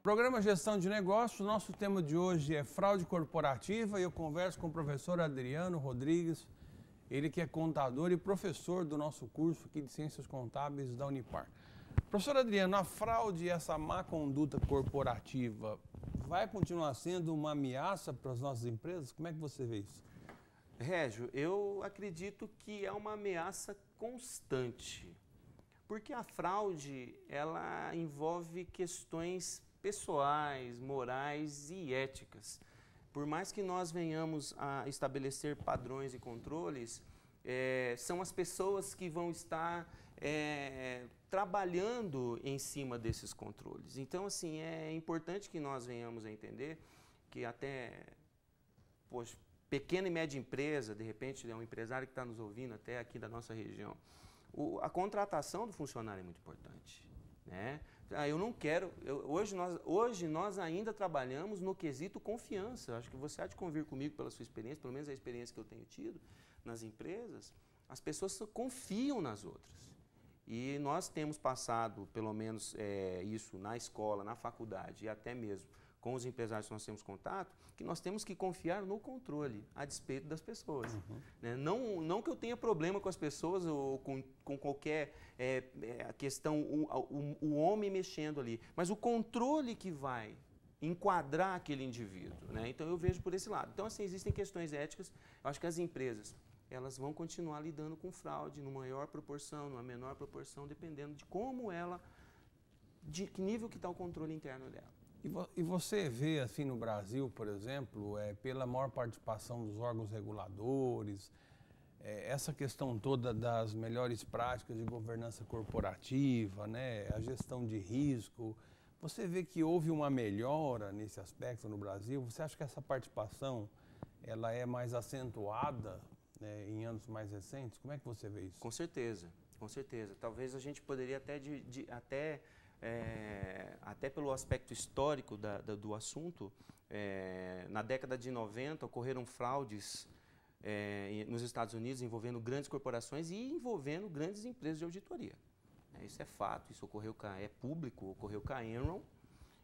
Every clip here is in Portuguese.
Programa Gestão de Negócios, nosso tema de hoje é fraude corporativa e eu converso com o professor Adriano Rodrigues, ele que é contador e professor do nosso curso aqui de Ciências Contábeis da Unipar. Professor Adriano, a fraude e essa má conduta corporativa vai continuar sendo uma ameaça para as nossas empresas? Como é que você vê isso? Régio, eu acredito que é uma ameaça constante, porque a fraude ela envolve questões pessoais, morais e éticas. Por mais que nós venhamos a estabelecer padrões e controles, são as pessoas que vão estar trabalhando em cima desses controles. Então, assim, é importante que nós venhamos a entender que até, poxa, pequena e média empresa, de repente é um empresário que está nos ouvindo até aqui da nossa região, a contratação do funcionário é muito importante, né? Eu não quero, hoje nós ainda trabalhamos no quesito confiança. Acho que você há de convir comigo pela sua experiência, pelo menos a experiência que eu tenho tido nas empresas, as pessoas confiam nas outras. E nós temos passado, pelo menos isso na escola, na faculdade e até mesmo com os empresários que nós temos contato, que nós temos que confiar no controle, a despeito das pessoas. Uhum. Né? Não que eu tenha problema com as pessoas ou com qualquer questão, o homem mexendo ali, mas o controle que vai enquadrar aquele indivíduo. Né? Então eu vejo por esse lado. Então, assim, existem questões éticas. Eu acho que as empresas elas vão continuar lidando com fraude numa maior proporção, numa menor proporção, dependendo de como ela, de que nível que está o controle interno dela. E você vê, assim, no Brasil, por exemplo, pela maior participação dos órgãos reguladores, essa questão toda das melhores práticas de governança corporativa, né, a gestão de risco, você vê que houve uma melhora nesse aspecto no Brasil? Você acha que essa participação ela é mais acentuada, né, em anos mais recentes? Como é que você vê isso? Com certeza, com certeza. Talvez a gente poderia até pelo aspecto histórico do assunto, na década de 90 ocorreram fraudes nos Estados Unidos envolvendo grandes corporações e envolvendo grandes empresas de auditoria. Isso é fato, isso ocorreu público, ocorreu com a Enron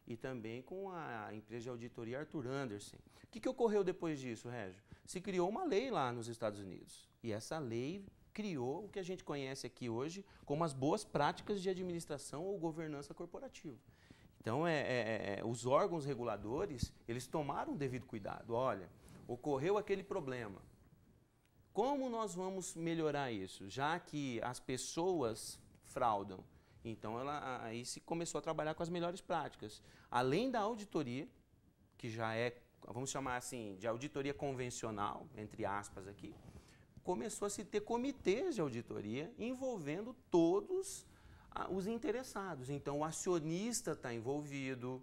e também com a empresa de auditoria Arthur Andersen. O que ocorreu depois disso, Régio? Se criou uma lei lá nos Estados Unidos e essa lei criou o que a gente conhece aqui hoje como as boas práticas de administração ou governança corporativa. Então, os órgãos reguladores, eles tomaram o devido cuidado. Olha, ocorreu aquele problema. Como nós vamos melhorar isso? Já que as pessoas fraudam. Então, aí se começou a trabalhar com as melhores práticas. Além da auditoria, que já vamos chamar assim, de auditoria convencional, entre aspas aqui, começou a se ter comitês de auditoria envolvendo todos os interessados. Então, o acionista está envolvido,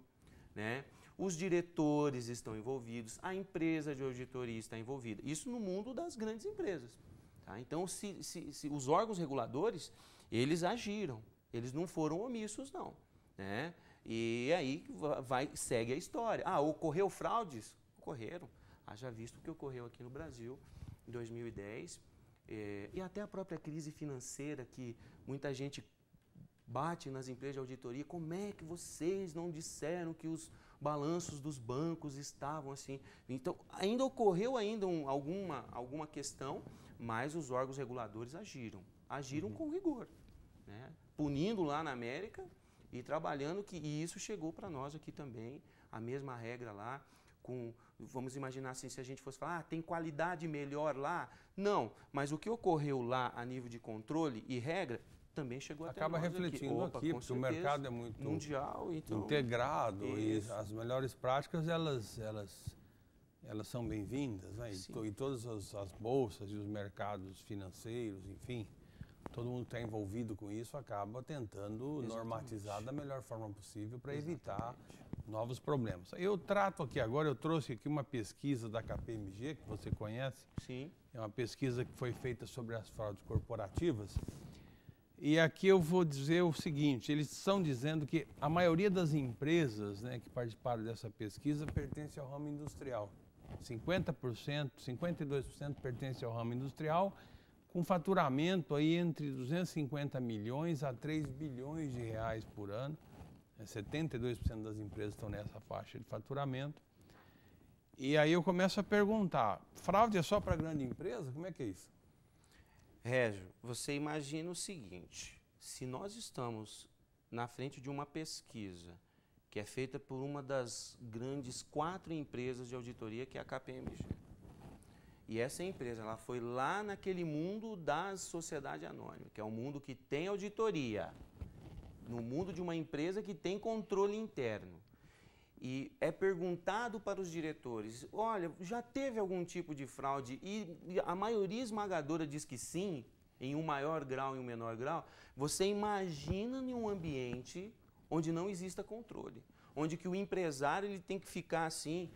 né? Os diretores estão envolvidos, a empresa de auditoria está envolvida. Isso no mundo das grandes empresas. Tá? Então, se os órgãos reguladores, eles agiram, eles não foram omissos, não. Né? E aí segue a história. Ocorreu fraudes? Ocorreram. Haja visto o que ocorreu aqui no Brasil em 2010, e até a própria crise financeira que muita gente bate nas empresas de auditoria. Como é que vocês não disseram que os balanços dos bancos estavam assim? Então, ainda ocorreu alguma questão, mas os órgãos reguladores agiram com rigor, né? Punindo lá na América e trabalhando e isso chegou para nós aqui também, a mesma regra lá. Vamos imaginar assim, se a gente fosse falar, tem qualidade melhor lá? Não, mas o que ocorreu lá a nível de controle e regra, também chegou até nós. Acaba refletindo aqui, porque o mercado é muito mundial, então, integrado e as melhores práticas, elas são bem-vindas, né? E todas as bolsas e os mercados financeiros, enfim, todo mundo que está envolvido com isso acaba tentando normatizar da melhor forma possível para evitar novos problemas. Eu trouxe aqui uma pesquisa da KPMG, que você conhece. Sim. É uma pesquisa que foi feita sobre as fraudes corporativas. E aqui eu vou dizer o seguinte, eles estão dizendo que a maioria das empresas, né, que participaram dessa pesquisa pertence ao ramo industrial. 50%, 52% pertence ao ramo industrial, com faturamento aí entre 250 milhões a 3 bilhões de reais por ano. 72% das empresas estão nessa faixa de faturamento. E aí eu começo a perguntar, fraude é só para grande empresa? Como é que é isso? Régio, você imagina o seguinte, se nós estamos na frente de uma pesquisa que é feita por uma das grandes 4 empresas de auditoria, que é a KPMG. E essa empresa, ela foi lá naquele mundo da sociedade anônima, que é um mundo que tem auditoria, no mundo de uma empresa que tem controle interno. E é perguntado para os diretores, olha, já teve algum tipo de fraude? E a maioria esmagadora diz que sim, em um maior grau e um menor grau. Você imagina em um ambiente onde não exista controle, onde que o empresário ele tem que ficar assim,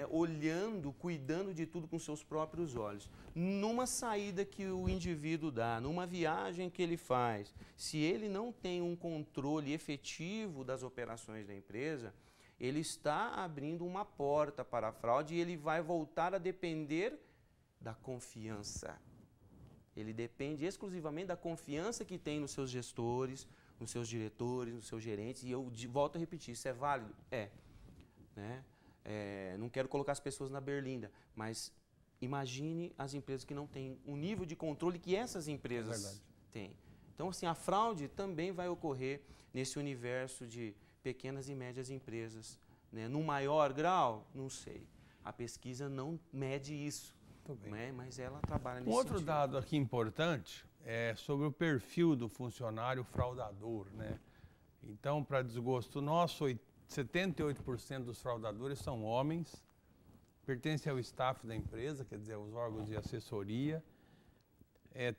olhando, cuidando de tudo com seus próprios olhos. Numa saída que o indivíduo dá, numa viagem que ele faz, se ele não tem um controle efetivo das operações da empresa, ele está abrindo uma porta para a fraude e ele vai voltar a depender da confiança. Ele depende exclusivamente da confiança que tem nos seus gestores, nos seus diretores, nos seus gerentes. E eu volto a repetir, isso é válido? É. Né? Não quero colocar as pessoas na berlinda, mas imagine as empresas que não têm o nível de controle que essas empresas têm. Então, assim, a fraude também vai ocorrer nesse universo de pequenas e médias empresas. Né? No maior grau, não sei. A pesquisa não mede isso, né? Mas ela trabalha nesse outro sentido. Dado aqui importante é sobre o perfil do funcionário fraudador. Né? Então, para desgosto nosso, 78% dos fraudadores são homens, pertencem ao staff da empresa, quer dizer, os órgãos de assessoria,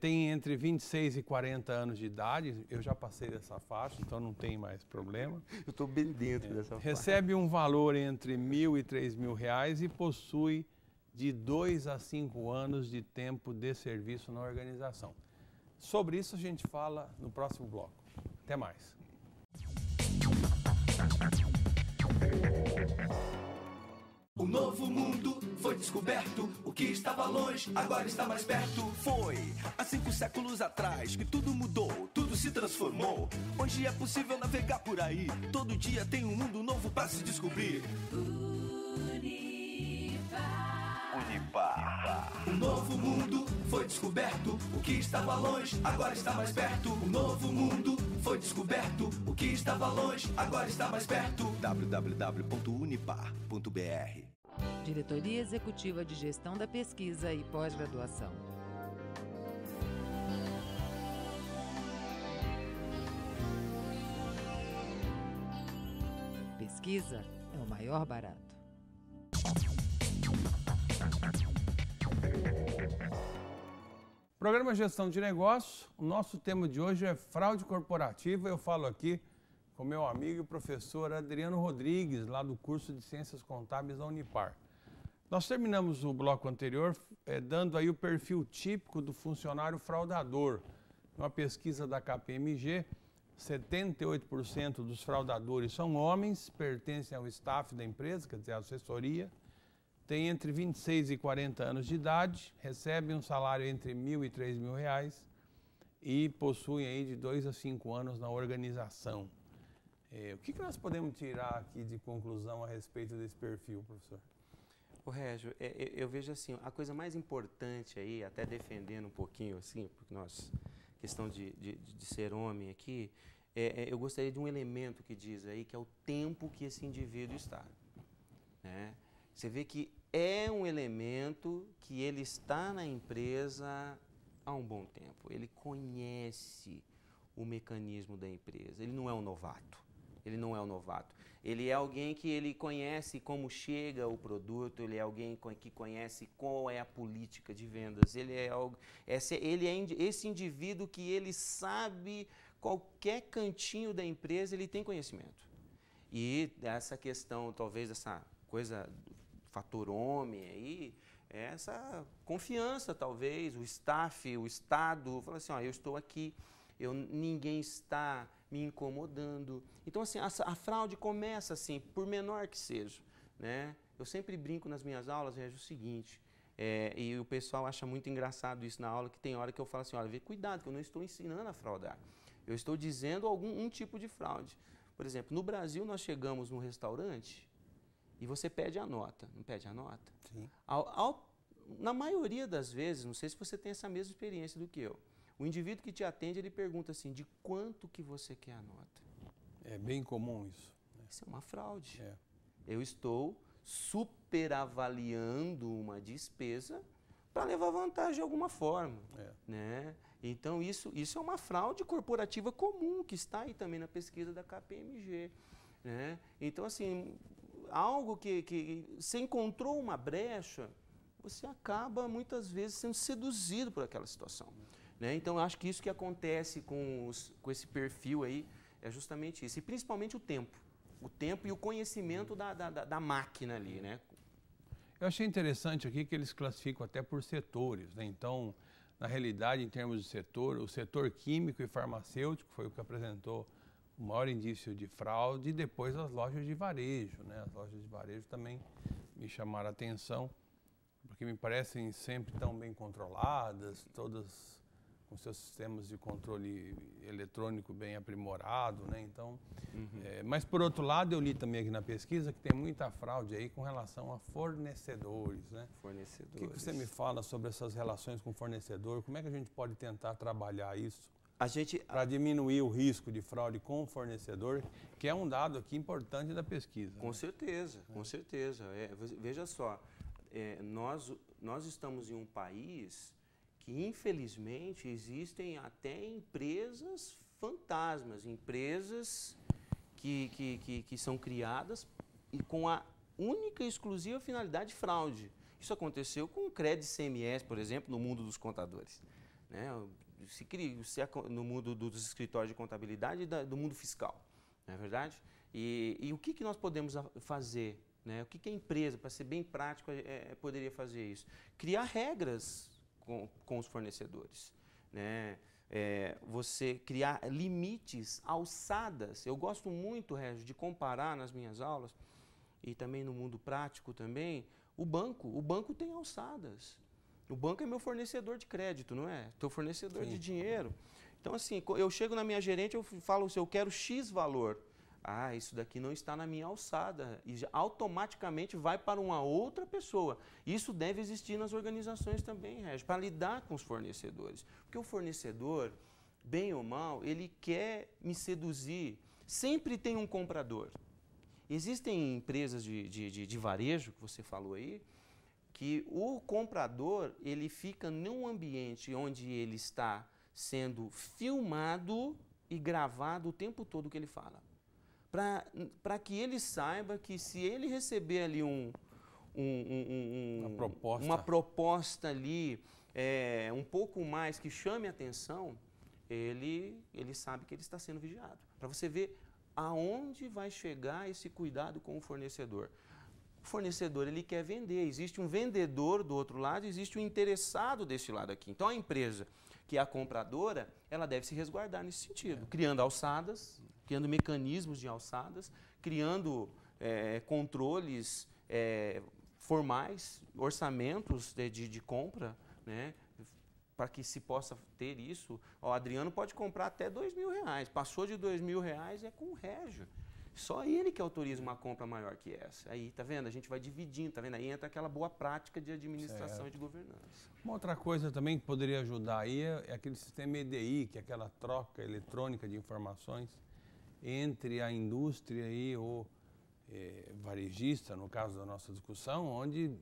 tem entre 26 e 40 anos de idade, eu já passei dessa faixa, então não tem mais problema. Eu estou bem dentro dessa faixa. Recebe um valor entre R$1.000 e R$3.000 e possui de 2 a 5 anos de tempo de serviço na organização. Sobre isso a gente fala no próximo bloco. Até mais. Um novo mundo foi descoberto, o que estava longe agora está mais perto. Foi há 5 séculos atrás que tudo mudou, tudo se transformou. Hoje é possível navegar por aí, todo dia tem um mundo novo para se descobrir. Unipar. Um novo mundo foi descoberto, o que estava longe agora está mais perto. Um novo mundo foi descoberto, o que estava longe agora está mais perto. www.unipar.br. Diretoria Executiva de Gestão da Pesquisa e Pós-Graduação. Pesquisa é o maior barato. Programa Gestão de Negócios, o nosso tema de hoje é fraude corporativa. Eu falo aqui com meu amigo e professor Adriano Rodrigues, lá do curso de Ciências Contábeis da Unipar. Nós terminamos o bloco anterior dando aí o perfil típico do funcionário fraudador. Uma pesquisa da KPMG, 78% dos fraudadores são homens, pertencem ao staff da empresa, quer dizer, a assessoria, têm entre 26 e 40 anos de idade, recebem um salário entre R$1.000 e R$3.000 e possuem aí de 2 a 5 anos na organização. O que nós podemos tirar aqui de conclusão a respeito desse perfil, professor? Ô Régio, eu vejo assim, a coisa mais importante aí, até defendendo um pouquinho assim, porque nós, questão de ser homem aqui, eu gostaria de um elemento que diz aí, que é o tempo que esse indivíduo está. Né? Você vê que é um elemento que ele está na empresa há um bom tempo, ele conhece o mecanismo da empresa, ele não é um novato. Ele não é um novato. Ele é alguém que ele conhece como chega o produto, ele é alguém que conhece qual é a política de vendas. Ele é esse indivíduo que ele sabe qualquer cantinho da empresa, ele tem conhecimento. E essa questão, talvez, dessa coisa do fator homem aí, essa confiança, talvez, o staff, o Estado, fala assim, ó, eu estou aqui, ninguém está me incomodando. Então, assim, a fraude começa assim, por menor que seja. Né? Eu sempre brinco nas minhas aulas, Régio, o seguinte, e o pessoal acha muito engraçado isso na aula, que tem hora que eu falo assim, olha, cuidado, que eu não estou ensinando a fraudar. Eu estou dizendo um tipo de fraude. Por exemplo, no Brasil nós chegamos num restaurante e você pede a nota, não pede a nota? Sim. Na maioria das vezes, não sei se você tem essa mesma experiência do que eu, o indivíduo que te atende, ele pergunta assim, de quanto que você quer a nota? É bem comum isso. Isso é uma fraude. É. Eu estou superavaliando uma despesa para levar vantagem de alguma forma. Né? Então, isso é uma fraude corporativa comum, que está aí também na pesquisa da KPMG. Né? Então, assim, algo que você encontrou uma brecha, você acaba, muitas vezes, sendo seduzido por aquela situação. Né? Então, eu acho que isso que acontece com esse perfil aí é justamente isso. E, principalmente, o tempo. O tempo e o conhecimento da máquina ali, né? Eu achei interessante aqui que eles classificam até por setores, né? Então, na realidade, em termos de setor, o setor químico e farmacêutico foi o que apresentou o maior indício de fraude, e depois as lojas de varejo, né? As lojas de varejo também me chamaram a atenção, porque me parecem sempre tão bem controladas, todas com seus sistemas de controle eletrônico bem aprimorado, né? Então, mas por outro lado, eu li também aqui na pesquisa que tem muita fraude aí com relação a fornecedores, né? Fornecedores. O que você me fala sobre essas relações com fornecedor? Como é que a gente pode tentar trabalhar isso para diminuir o risco de fraude com o fornecedor, que é um dado aqui importante da pesquisa? Com certeza, com certeza. Veja só, nós estamos em um país que, infelizmente, existem até empresas fantasmas, empresas que são criadas e com a única e exclusiva finalidade de fraude. Isso aconteceu com o crédito CMS, por exemplo, no mundo dos contadores. Né? No mundo dos escritórios de contabilidade e do mundo fiscal, não é verdade? E o que nós podemos fazer? Né? O que a empresa, para ser bem prático, poderia fazer isso? Criar regras com os fornecedores, né? Você criar limites, alçadas. Eu gosto muito, Régio, de comparar nas minhas aulas e também no mundo prático também, o banco. O banco tem alçadas. O banco é meu fornecedor de crédito, não é? Teu fornecedor de dinheiro. Então, assim, eu chego na minha gerente, eu falo assim, eu quero X valor. Ah, isso daqui não está na minha alçada, e automaticamente vai para uma outra pessoa. Isso deve existir nas organizações também, Régio, para lidar com os fornecedores. Porque o fornecedor, bem ou mal, ele quer me seduzir. Sempre tem um comprador. Existem empresas de varejo, que você falou aí, que o comprador, ele fica num ambiente onde ele está sendo filmado e gravado o tempo todo o que ele fala. Para que ele saiba que se ele receber ali uma proposta ali um pouco mais que chame a atenção, ele sabe que ele está sendo vigiado. Para você ver aonde vai chegar esse cuidado com o fornecedor. O fornecedor, ele quer vender, existe um vendedor do outro lado, existe um interessado desse lado aqui. Então a empresa, que é a compradora, ela deve se resguardar nesse sentido, criando alçadas, criando mecanismos de alçadas, criando controles formais, orçamentos de compra, né, para que se possa ter isso. O Adriano pode comprar até R$2.000, passou de R$2.000 é com o Régio. Só ele que autoriza uma compra maior que essa. Aí, tá vendo? A gente vai dividindo, tá vendo? Aí entra aquela boa prática de administração e de governança. Uma outra coisa também que poderia ajudar aí é aquele sistema EDI, que é aquela troca eletrônica de informações entre a indústria e o varejista, no caso da nossa discussão, onde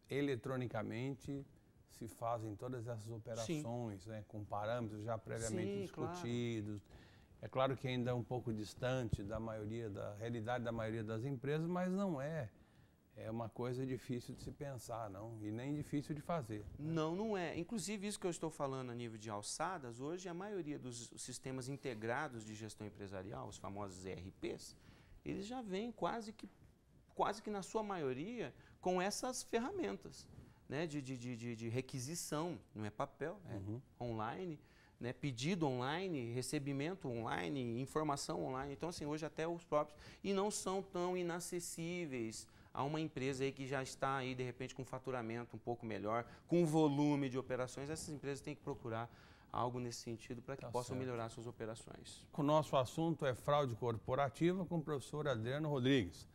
eletronicamente se fazem todas essas operações, né, com parâmetros já previamente discutidos. Claro. É claro que ainda é um pouco distante da realidade da maioria das empresas, mas não é uma coisa difícil de se pensar, não, e nem difícil de fazer. Né? Não é. Inclusive, isso que eu estou falando a nível de alçadas, hoje a maioria dos sistemas integrados de gestão empresarial, os famosos ERPs, eles já vêm quase que na sua maioria com essas ferramentas, né, de requisição, não é papel, é online, né, pedido online, recebimento online, informação online. Então, assim, hoje até os próprios... E não são tão inacessíveis a uma empresa aí que já está aí, de repente, com faturamento um pouco melhor, com volume de operações. Essas empresas têm que procurar algo nesse sentido para que possam melhorar suas operações. O nosso assunto é fraude corporativa com o professor Adriano Rodrigues.